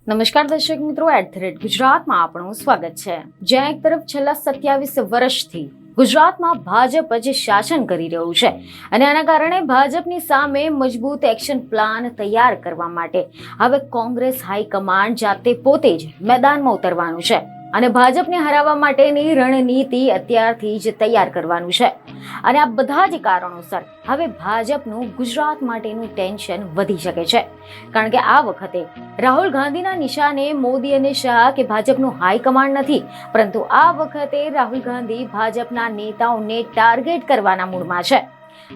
નમસ્કાર દર્શક મિત્રો, @ગુજરાતમાં આપણું સ્વાગત છે। જ્યાં એક તરફ છેલ્લા 27 વર્ષથી ગુજરાતમાં ભાજપ જ શાસન કરી રહ્યું છે અને આના કારણે ભાજપની સામે મજબૂત એક્શન પ્લાન તૈયાર કરવા માટે હવે કોંગ્રેસ હાઈકમાન્ડ જાતે પોતે જ મેદાનમાં ઉતરવાનું છે અને ભાજપને હરાવવા માટેની રણનીતિ અત્યારથી જ તૈયાર કરવાનું છે। અને આ બધા જ કારણોસર હવે ભાજપનું ગુજરાત માટેનું ટેન્શન વધી શકે છે, કારણ કે આ વખતે રાહુલ ગાંધીના નિશાને મોદી અને શાહ કે ભાજપનું હાઈકમાન્ડ નથી, પરંતુ આ વખતે રાહુલ ગાંધી ભાજપના નેતાઓને ટાર્ગેટ કરવાના મૂડમાં છે।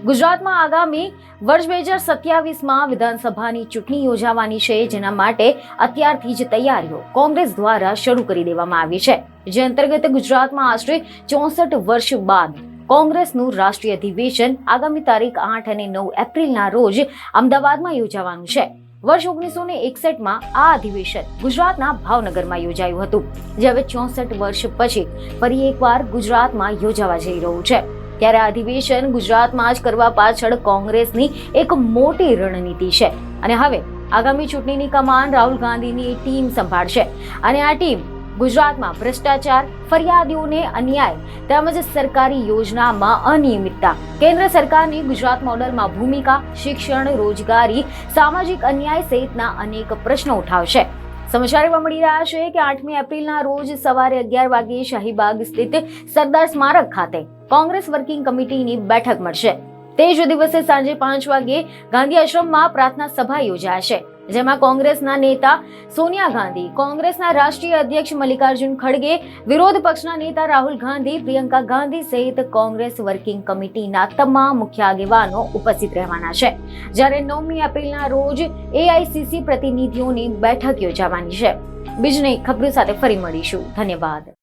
ગુજરાતમાં આગામી વર્ષ 2027માં વિધાનસભાની ચૂંટણી યોજાવાની છે, જેના માટે અત્યારથી જ તૈયારીઓ કોંગ્રેસ દ્વારા શરૂ કરી દેવામાં આવી છે, જે અંતર્ગત ગુજરાતમાં આશરે 64 વર્ષ બાદ કોંગ્રેસનું રાષ્ટ્રીય અધિવેશન આગામી તારીખ 8 અને 9 એપ્રિલના રોજ અમદાવાદમાં યોજાવાનું છે। વર્ષ 1961માં આ અધિવેશન ગુજરાતના ભાવનગરમાં યોજાયું હતું, જે હવે 64 વર્ષ પછી ફરી એકવાર ગુજરાતમાં યોજાવા જઈ રહ્યું છે। ત્યારે આ અધિવેશન ગુજરાતમાં જ કરવા પાછળ કોંગ્રેસની એક મોટી રણનીતિ છે અને હવે આગામી ચૂંટણીની કમાન રાહુલ ગાંધીની ટીમ સંભાળશે અને આ ટીમ ગુજરાતમાં ભ્રષ્ટાચાર, ફરિયાદીઓને અન્યાય તેમજ સરકારી યોજનામાં અનિયમિતતા, કેન્દ્ર સરકારની ગુજરાત મોડલમાં ભૂમિકા, શિક્ષણ, રોજગારી, સામાજિક અન્યાય સહિતના અનેક પ્રશ્નો ઉઠાવશે। સમાચાર એવા મળી રહ્યા છે કે 8મી એપ્રિલના રોજ સવારે 11 વાગે શાહીબાગ સ્થિત સરદાર સ્મારક ખાતે કોંગ્રેસ વર્કિંગ કમિટીની બેઠક મળશે। તે જ દિવસે સાંજે 5 વાગે ગાંધી આશ્રમમાં પ્રાર્થના સભા યોજાશે, જેમાં કોંગ્રેસના નેતા સોનિયા ગાંધી, કોંગ્રેસના રાષ્ટ્રીય અધ્યક્ષ મલ્લિકાર્જુન ખડગે, વિરોધ પક્ષના નેતા રાહુલ ગાંધી, પ્રિયંકા ગાંધી સહિત કોંગ્રેસ વર્કિંગ કમિટીના તમામ મુખ્ય આગેવાનો ઉપસ્થિત રહેવાના છે। જ્યારે 9મી એપ્રિલના રોજ AICC પ્રતિનિધિઓની બેઠક યોજાવાની છે। બીજી નઈ ખબરો સાથે ફરી મળીશું। ધન્યવાદ।